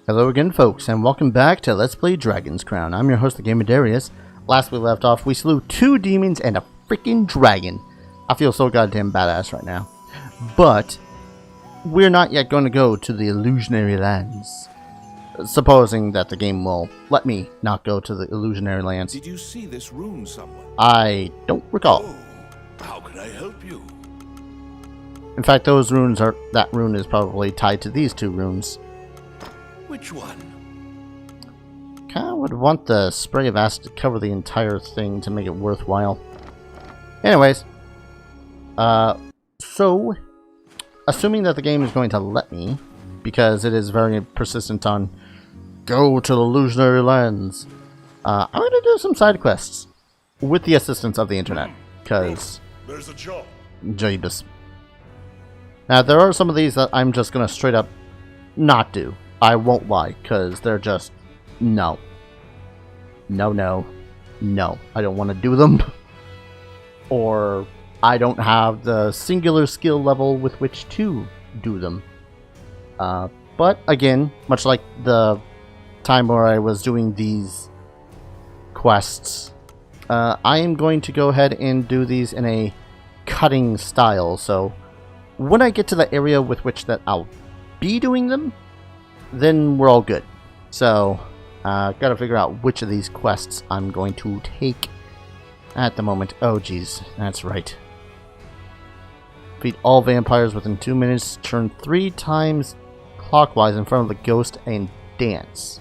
Hello again, folks, and welcome back to Let's Play Dragon's Crown. I'm your host, the Gamer Darius. Last we left off, we slew 2 demons and a freaking dragon. I feel so goddamn badass right now. But we're not yet going to go to the illusionary lands. Supposing that the game will let me not go to the illusionary lands. Did you see this rune somewhere? I don't recall. Oh, how can I help you? In fact, those runes are... that rune is probably tied to these 2 runes. Which one? Kinda would want the spray of acid to cover the entire thing to make it worthwhile. Anyways. So... assuming that the game is going to let me, because it is very persistent on go to the illusionary lands, I'm going to do some side quests with the assistance of the internet, because There's a job. Jeebus. Now, there are some of these that I'm just going to straight up not do. I won't lie, because they're just no. No. I don't want to do them. Or I don't have the singular skill level with which to do them. But again, much like the time where I was doing these quests, I am going to go ahead and do these in a cutting style. So when I get to the area with which that I'll be doing them, then we're all good. So gotta figure out which of these quests I'm going to take at the moment. Oh geez, that's right. Defeat all vampires within 2 minutes. Turn 3 times clockwise in front of the ghost and dance.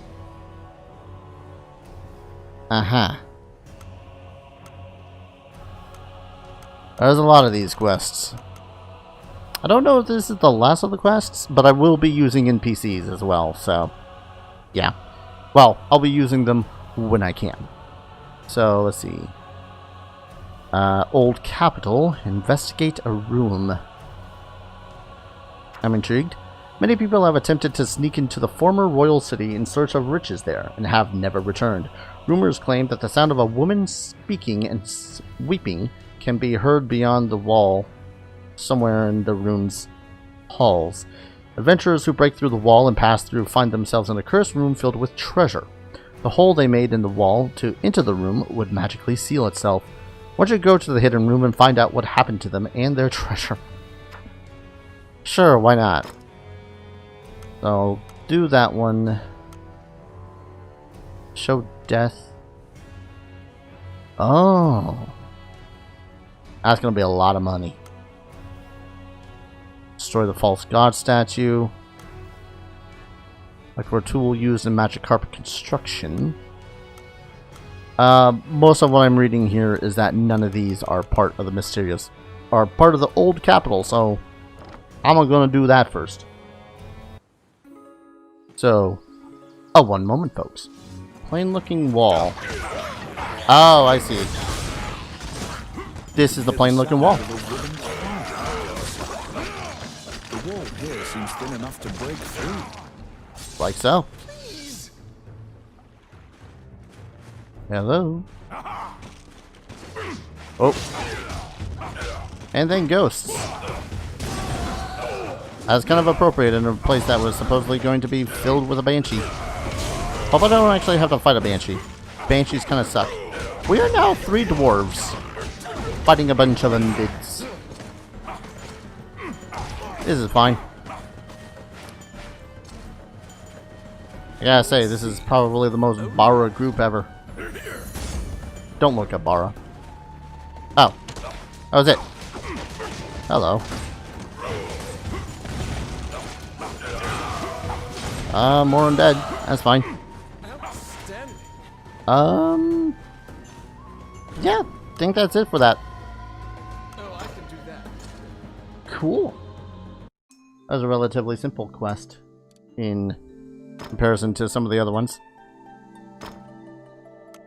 There's a lot of these quests. I don't know if this is the last of the quests, but I will be using NPCs as well, so yeah. Well, I'll be using them when I can. So, let's see. Old Capital. Investigate a room. I'm intrigued. Many people have attempted to sneak into the former royal city in search of riches there, and have never returned. Rumors claim that the sound of a woman speaking and weeping can be heard beyond the wall, somewhere in the room's halls. Adventurers who break through the wall and pass through find themselves in a cursed room filled with treasure. The hole they made in the wall to enter the room would magically seal itself. Why don't you go to the hidden room and find out what happened to them and their treasure? Sure, why not? So I'll do that one. Show death. Oh. That's going to be a lot of money. Destroy the false god statue. Like for a tool used in magic carpet construction. Most of what I'm reading here is that none of these are part of the mysterious, are part of the old capital, so I'm going to do that first. So, one moment, folks. Plain looking wall. Oh, I see. This is the plain looking wall. The wall here seems thin enough to break through. Like so. Hello. Oh. And then ghosts. That's kind of appropriate in a place that was supposedly going to be filled with a Banshee. Hope I don't actually have to fight a Banshee. Banshees kind of suck. We are now 3 dwarves fighting a bunch of undeads. This is fine. I gotta say, this is probably the most Bara group ever. Don't look at Bara. Oh. That was it. Hello. More undead. That's fine. Yeah, I think that's it for that. Cool. That was a relatively simple quest in comparison to some of the other ones.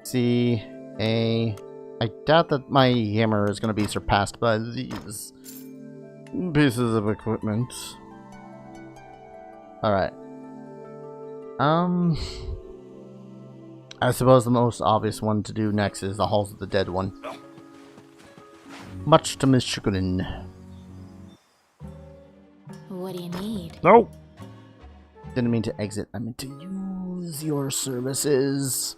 See, I doubt that my hammer is going to be surpassed by these pieces of equipment. Alright. I suppose the most obvious one to do next is the Halls of the Dead one. Much to Miss chagrin. What do you need? No! Didn't mean to exit. I meant to use your services.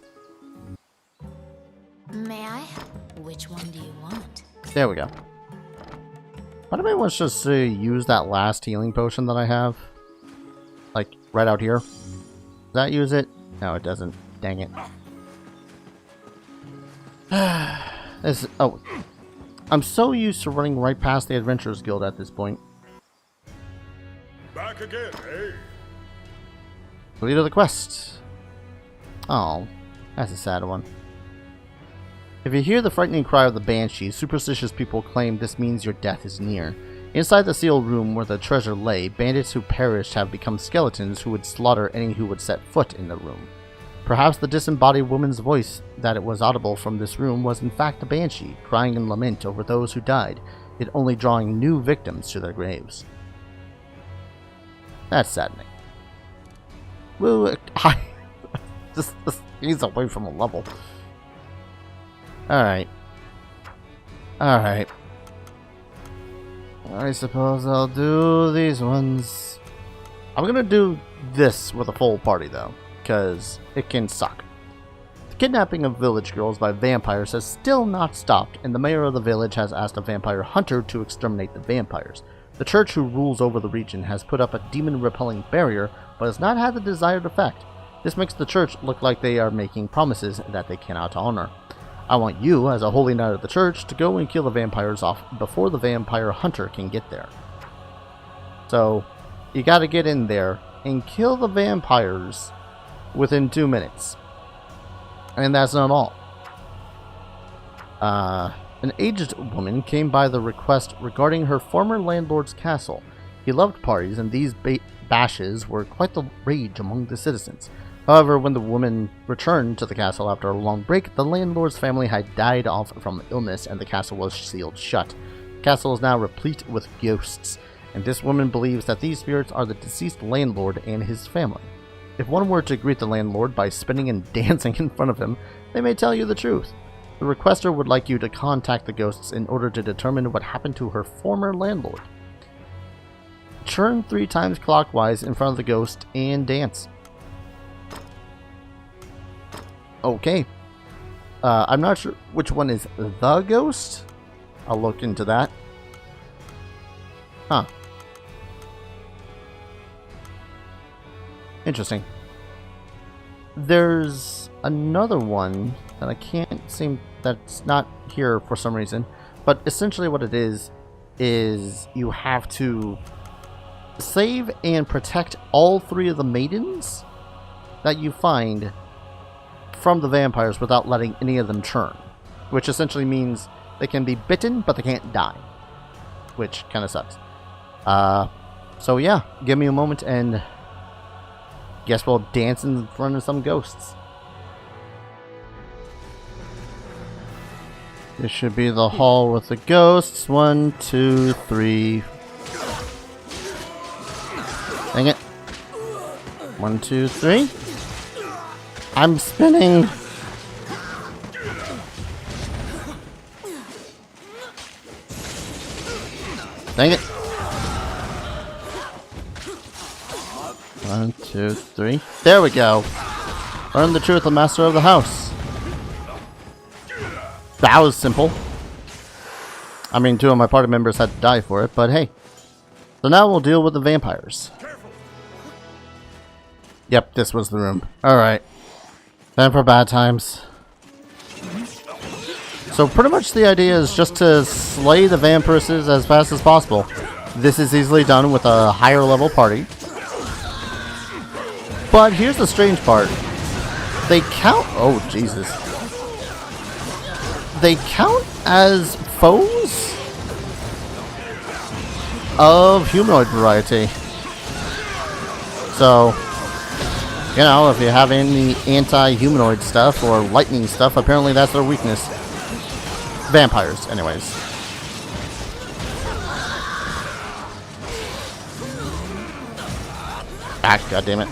May I? Which one do you want? There we go. Why don't I just use that last healing potion that I have? Like, right out here. Does that use it? No, it doesn't. Dang it. Oh. I'm so used to running right past the Adventurers Guild at this point. Back again, eh? Lead of the quest. Oh, that's a sad one. If you hear the frightening cry of the Banshee, superstitious people claim this means your death is near. Inside the sealed room where the treasure lay, bandits who perished have become skeletons who would slaughter any who would set foot in the room. Perhaps the disembodied woman's voice that it was audible from this room was in fact a Banshee, crying in lament over those who died, yet only drawing new victims to their graves. That's saddening. Woo, just he's away from a level. Alright. Alright. I suppose I'll do these ones. I'm gonna do this with a full party though, because it can suck. The kidnapping of village girls by vampires has still not stopped, and the mayor of the village has asked a vampire hunter to exterminate the vampires. The church who rules over the region has put up a demon-repelling barrier, but has not had the desired effect. This makes the church look like they are making promises that they cannot honor. I want you, as a holy knight of the church, to go and kill the vampires off before the vampire hunter can get there. So, you gotta get in there and kill the vampires within 2 minutes. And that's not all. An aged woman came by the request regarding her former landlord's castle. He loved parties, and these bashes were quite the rage among the citizens. However, when the woman returned to the castle after a long break, the landlord's family had died off from illness and the castle was sealed shut. The castle is now replete with ghosts, and this woman believes that these spirits are the deceased landlord and his family. If one were to greet the landlord by spinning and dancing in front of him, they may tell you the truth. The requester would like you to contact the ghosts in order to determine what happened to her former landlord. Turn 3 times clockwise in front of the ghost and dance. Okay. I'm not sure which one is the ghost. I'll look into that. Huh. Interesting. There's another one that I can't seem that's not here for some reason. But essentially what it is you have to save and protect all 3 of the maidens that you find from the vampires without letting any of them turn, which essentially means they can be bitten but they can't die, which kind of sucks. So yeah, give me a moment and guess we'll dance in front of some ghosts. This should be the hall with the ghosts. 1, 2, 3. Dang it. 1, 2, 3. I'm spinning. Dang it. 1, 2, 3. There we go. Learn the truth, the master of the house. That was simple. I mean, 2 of my party members had to die for it, but hey. So now we'll deal with the vampires. Yep, this was the room. Alright. Time for bad times. So pretty much the idea is just to slay the vampiresses as fast as possible. This is easily done with a higher level party. But here's the strange part. They count... Oh, Jesus. They count as foes of humanoid variety. So... You know, if you have any anti-humanoid stuff or lightning stuff, apparently that's their weakness. Vampires, anyways. Ah, goddammit.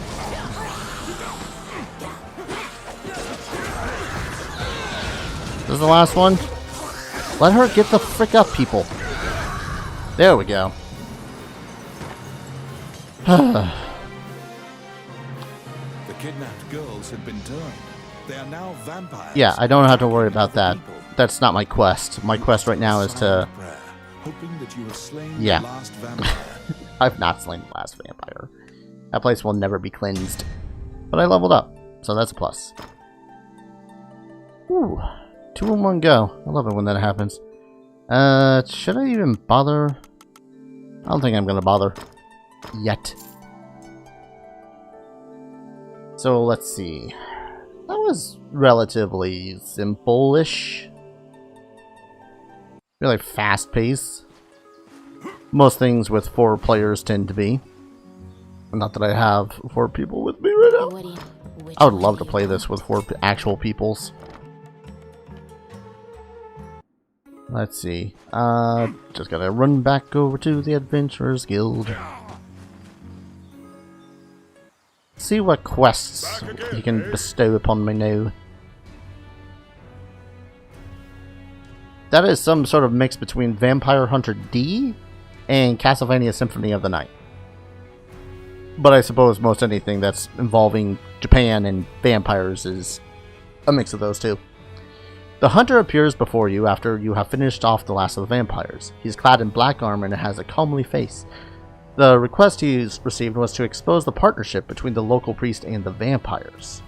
This is the last one. Let her get the frick up, people. There we go. The kidnapped girls had been turned. They are now vampires. Yeah, I don't have to worry about that. That's not my quest. My quest right now is to... Prayer, hoping that you have slain Yeah. the last vampire. I've not slain the last vampire. That place will never be cleansed. But I leveled up, so that's a plus. Ooh, 2 in 1 go. I love it when that happens. Should I even bother? I don't think I'm gonna bother. Yet. So, let's see. That was relatively simple-ish. Really fast-paced. Most things with 4 players tend to be. Not that I have 4 people with me right now. I would love to play this with 4 actual peoples. Let's see. Just gotta run back over to the Adventurers Guild. See what quests you can bestow upon me now. That is some sort of mix between Vampire Hunter D and Castlevania Symphony of the Night. But I suppose most anything that's involving Japan and vampires is a mix of those two. The hunter appears before you after you have finished off the last of the vampires. He's clad in black armor and has a comely face. The request he's received was to expose the partnership between the local priest and the vampires.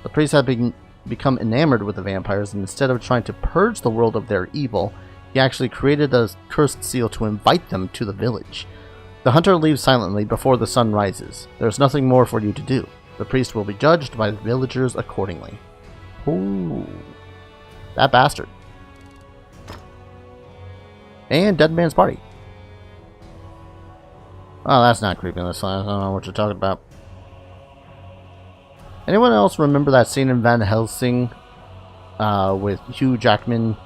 The priest had become enamored with the vampires, and instead of trying to purge the world of their evil, he actually created a cursed seal to invite them to the village. The hunter leaves silently before the sun rises. There's nothing more for you to do. The priest will be judged by the villagers accordingly. Ooh. That bastard. And Dead Man's Party. Oh, that's not creepy in this class. I don't know what you're talking about. Anyone else remember that scene in Van Helsing with Hugh Jackman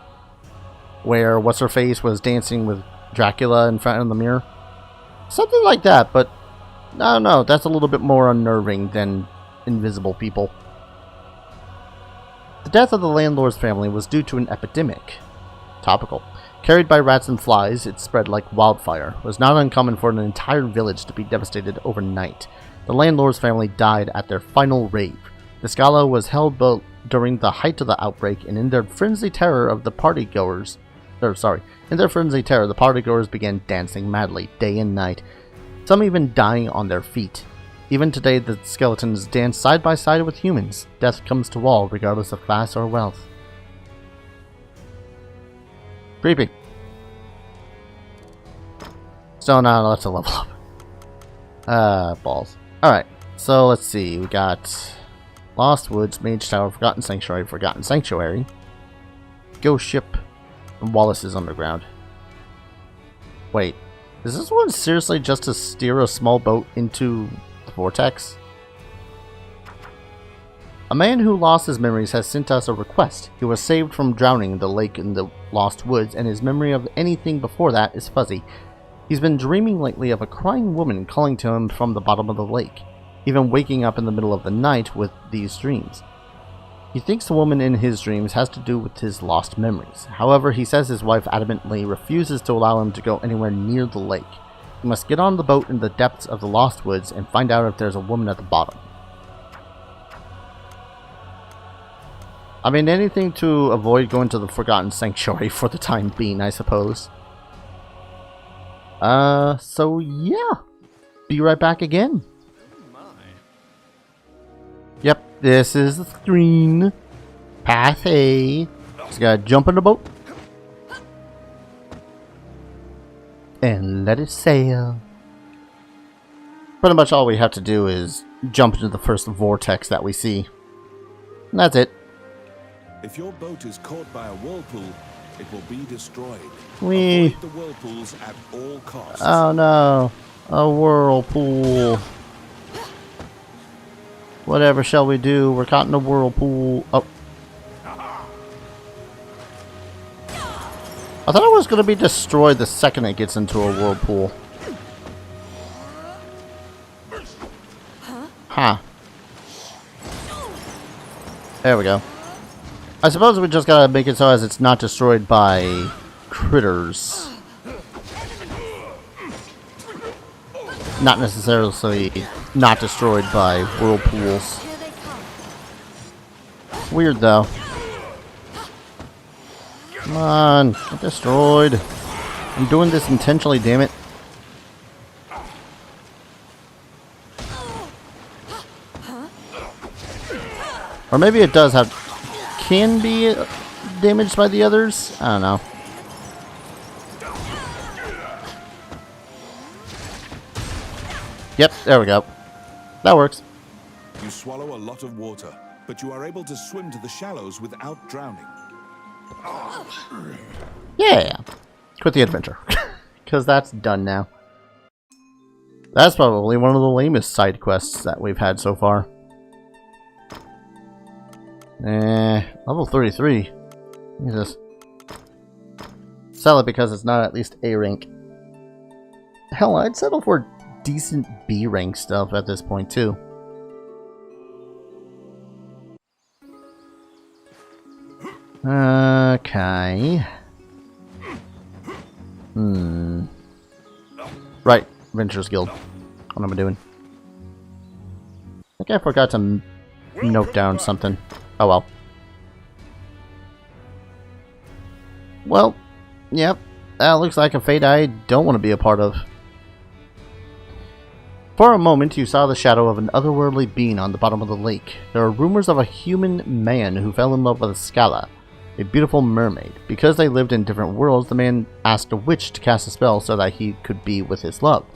where What's-Her-Face was dancing with Dracula in front of the mirror? Something like that, but I don't know. That's a little bit more unnerving than invisible people. The death of the landlord's family was due to an epidemic. Topical. Carried by rats and flies, it spread like wildfire. It was not uncommon for an entire village to be devastated overnight. The landlord's family died at their final rave. The Scylla was held during the height of the outbreak, and in their frenzied terror, the partygoers began dancing madly, day and night, some even dying on their feet. Even today, the skeletons dance side by side with humans. Death comes to all, regardless of class or wealth. Creepy. So now let's level up. Balls. Alright, so let's see. We got Lost Woods, Mage Tower, Forgotten Sanctuary, Ghost Ship, and Wallace's Underground. Wait, is this one seriously just to steer a small boat into the vortex? A man who lost his memories has sent us a request. He was saved from drowning in the lake in the Lost Woods, and his memory of anything before that is fuzzy. He's been dreaming lately of a crying woman calling to him from the bottom of the lake, even waking up in the middle of the night with these dreams. He thinks the woman in his dreams has to do with his lost memories. However, he says his wife adamantly refuses to allow him to go anywhere near the lake. He must get on the boat in the depths of the Lost Woods and find out if there's a woman at the bottom. I mean, anything to avoid going to the Forgotten Sanctuary for the time being, I suppose. So yeah. Be right back again. Yep, this is the screen. Path A. Just gotta jump in the boat. And let it sail. Pretty much all we have to do is jump into the first vortex that we see. And that's it. If your boat is caught by a whirlpool, it will be destroyed. Whee. Avoid the whirlpools at all costs. Oh no. A whirlpool. Whatever shall we do? We're caught in a whirlpool. Oh. I thought it was going to be destroyed the second it gets into a whirlpool. Huh. There we go. I suppose we just gotta make it so as it's not destroyed by critters. Not necessarily not destroyed by whirlpools. Here they Weird though. Come on, get destroyed. I'm doing this intentionally, damn it. Or maybe it does have... can be damaged by the others? I don't know. Yep, there we go. That works. You swallow a lot of water, but you are able to swim to the shallows without drowning. Yeah. Quit the adventure. Because that's done now. That's probably one of the lamest side quests that we've had so far. Level 33. Look at this. Sell it because it's not at least A rank. Hell, I'd settle for decent B rank stuff at this point too. Okay. Right, Adventurers Guild. What am I doing? I think I forgot to note down something. Oh well. Well, yep. That looks like a fate I don't want to be a part of. For a moment, you saw the shadow of an otherworldly being on the bottom of the lake. There are rumors of a human man who fell in love with Scylla, a beautiful mermaid. Because they lived in different worlds, the man asked a witch to cast a spell so that he could be with his love.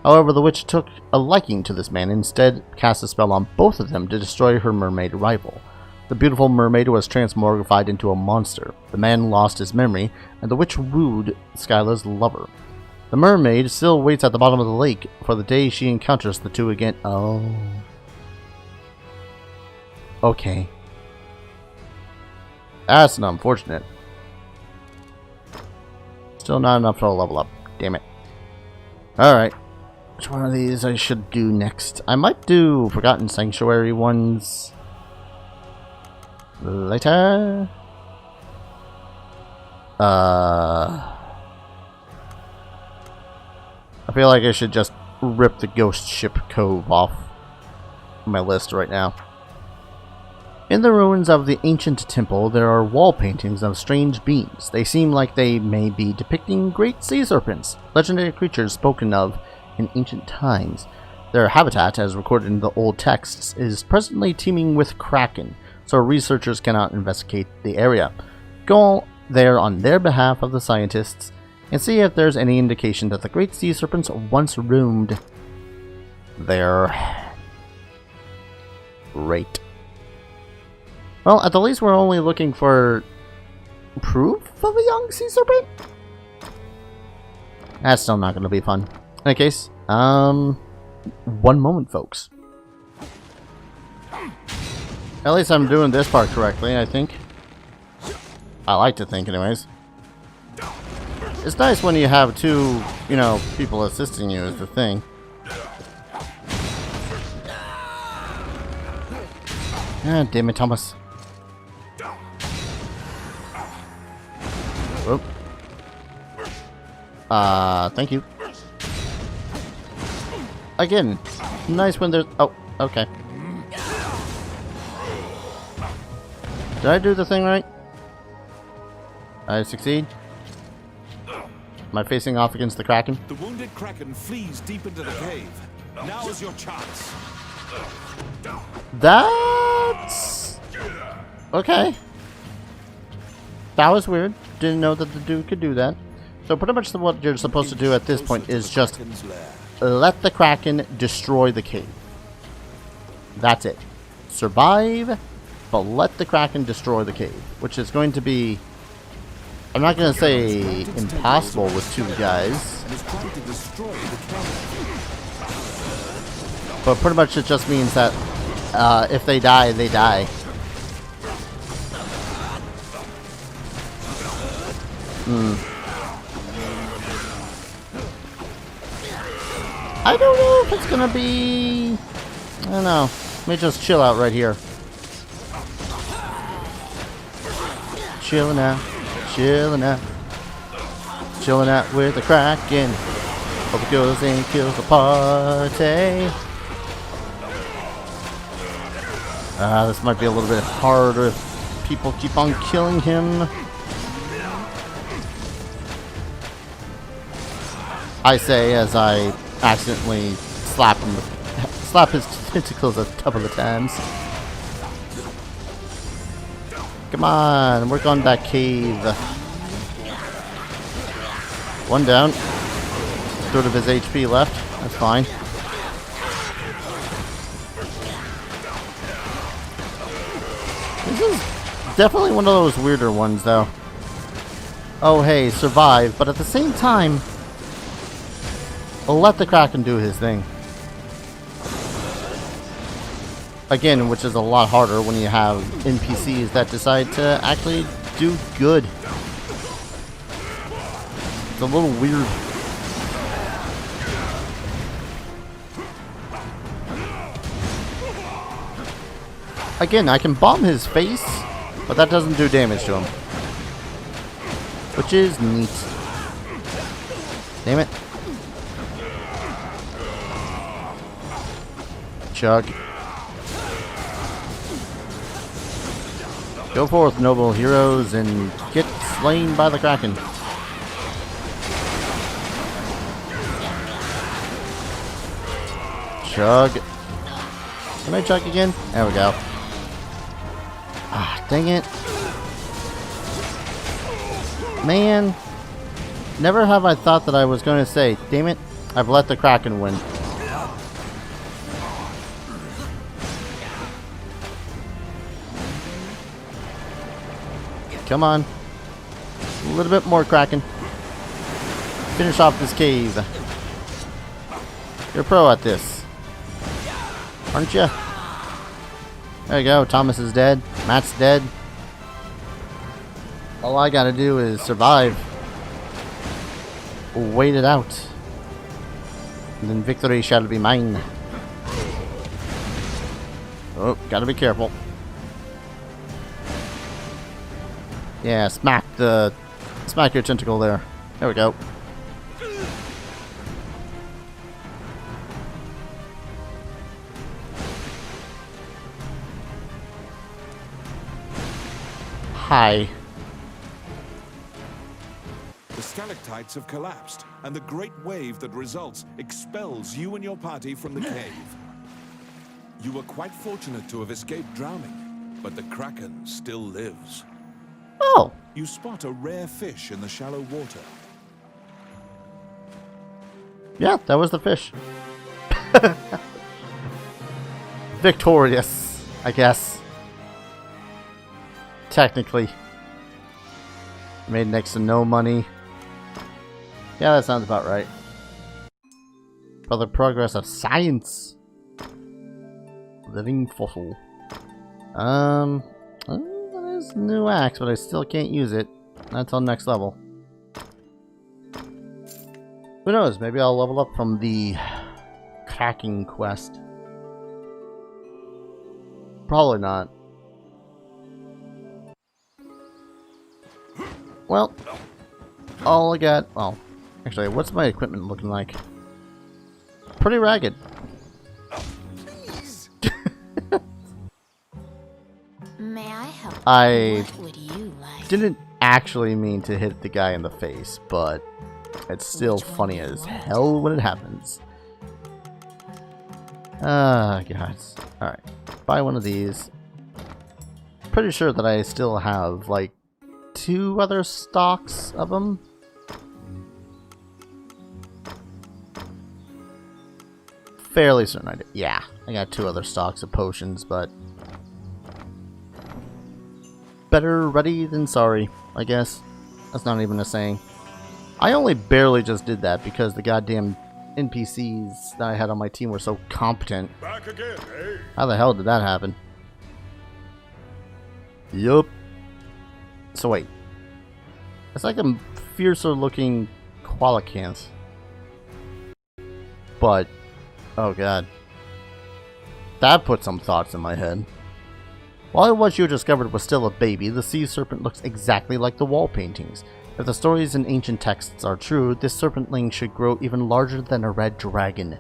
However, the witch took a liking to this man and instead cast a spell on both of them to destroy her mermaid rival. The beautiful mermaid was transmogrified into a monster. The man lost his memory, and the witch wooed Scylla's lover. The mermaid still waits at the bottom of the lake for the day she encounters the two again. Oh. Okay. That's unfortunate. Still not enough to level up. Damn it. Alright. Which one of these I should do next? I might do Forgotten Sanctuary ones later. I feel like I should just rip the Ghost Ship Cove off my list right now. In the ruins of the ancient temple, there are wall paintings of strange beings. They seem like they may be depicting great sea serpents, legendary creatures spoken of in ancient times. Their habitat, as recorded in the old texts, is presently teeming with kraken, so researchers cannot investigate the area. Go there on their behalf of the scientists and see if there's any indication that the great sea serpents once roamed there. Great. Well, at the least we're only looking for proof of a young sea serpent? That's still not going to be fun. In any case, one moment, folks. At least I'm doing this part correctly, I think. I like to think, anyways. It's nice when you have two, people assisting you is the thing. Ah, damn it, Thomas. Whoop. Thank you. Again, nice when there's... Oh, okay. Did I do the thing right? I succeed? Am I facing off against the Kraken? The wounded Kraken flees deep into the cave. Now is your chance. That's... okay. That was weird. Didn't know that the dude could do that. So pretty much what you're supposed to do at this point is just let the Kraken destroy the cave. That's it. Survive, but let the Kraken destroy the cave. Which is going to be... I'm not going to say impossible with two guys. But pretty much it just means that if they die, they die. I don't know if it's going to be... I don't know. Let me just chill out right here. Chilling out. Chilling out. Chilling out with the Kraken. Hope it goes and kills the party. This might be a little bit harder People keep on killing him. I say as I accidentally slap his tentacles a couple of times. Come on, work on that cave. One down. Third of his HP left. That's fine. This is definitely one of those weirder ones, though. Oh, hey, survive, but at the same time, let the Kraken do his thing. Again, which is a lot harder when you have NPCs that decide to actually do good. It's a little weird. Again, I can bomb his face, but that doesn't do damage to him. Which is neat. Damn it. Chug. Go forth, noble heroes, and get slain by the Kraken. Chug. Can I chug again? There we go. Ah, dang it. Man. Never have I thought that I was going to say, damn it, I've let the Kraken win. Come on. A little bit more, Kraken. Finish off this cave. You're a pro at this. Aren't you? There you go. Thomas is dead. Matt's dead. All I gotta do is survive. Wait it out. And then victory shall be mine. Oh, gotta be careful. Yeah, smack your tentacle there. There we go. Hi. The stalactites have collapsed, and the great wave that results expels you and your party from the cave. You were quite fortunate to have escaped drowning, but the Kraken still lives. Oh. You spot a rare fish in the shallow water. Yeah, that was the fish. Victorious, I guess. Technically. Made next to no money. Yeah, that sounds about right. For the progress of science. Living fossil. That is a new axe, but I still can't use it. Not until next level. Who knows? Maybe I'll level up from the cracking quest. Probably not. Well, all I got... Well, actually, what's my equipment looking like? Pretty ragged. May I help? I What would you like? didn't actually mean to hit the guy in the face, but it's still funny as hell when it happens. Ah, God. Alright. Buy one of these. Pretty sure that I still have, like, 2 other stocks of them. Fairly certain I did. Yeah, I got 2 other stocks of potions, but better ready than sorry, I guess. That's not even a saying. I only barely just did that because the goddamn NPCs that I had on my team were so competent. Back again, eh? How the hell did that happen? Yup. So wait. It's like a fiercer looking coelacanth. But, oh god. That put some thoughts in my head. While what you discovered was still a baby, the sea serpent looks exactly like the wall paintings. If the stories in ancient texts are true, this serpentling should grow even larger than a red dragon.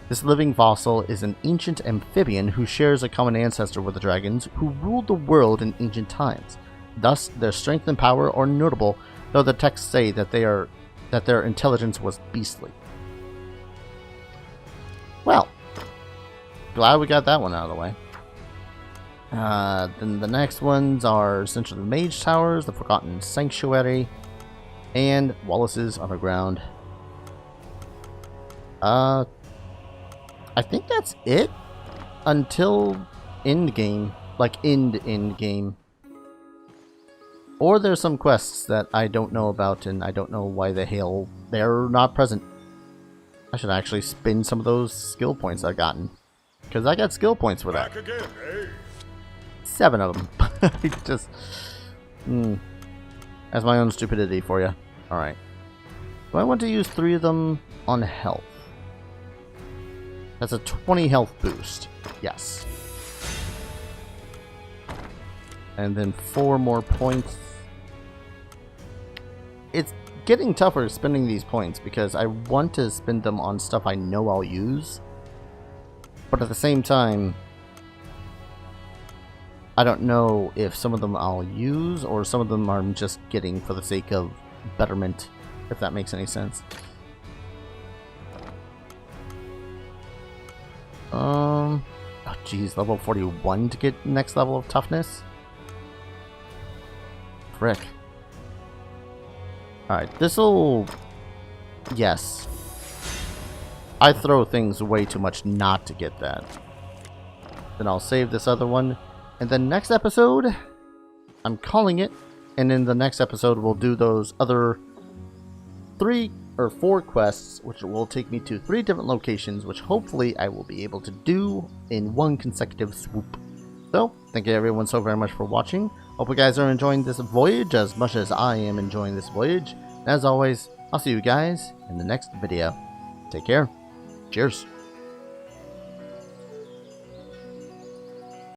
This living fossil is an ancient amphibian who shares a common ancestor with the dragons who ruled the world in ancient times. Thus, their strength and power are notable, though the texts say that their intelligence was beastly. Well, glad we got that one out of the way. Then the next ones are essentially the Mage Towers, the Forgotten Sanctuary, and Wallace's Underground. I think that's it until end game, like end game. Or there's some quests that I don't know about and I don't know why the hell they're not present. I should actually spend some of those skill points I've gotten, because I got skill points for that. 7 of them. Just that's my own stupidity for you. Alright. Do I want to use 3 of them on health? That's a 20 health boost. Yes. And then 4 more points. It's getting tougher spending these points because I want to spend them on stuff I know I'll use. But at the same time, I don't know if some of them I'll use or some of them I'm just getting for the sake of betterment, if that makes any sense. Oh geez, level 41 to get next level of toughness? Frick. Alright, this'll... Yes. I throw things way too much not to get that. Then I'll save this other one. And then next episode, I'm calling it. And in the next episode, we'll do those other 3 or 4 quests, which will take me to 3 different locations, which hopefully I will be able to do in one consecutive swoop. So, thank you everyone so very much for watching. Hope you guys are enjoying this voyage as much as I am enjoying this voyage. And as always, I'll see you guys in the next video. Take care. Cheers.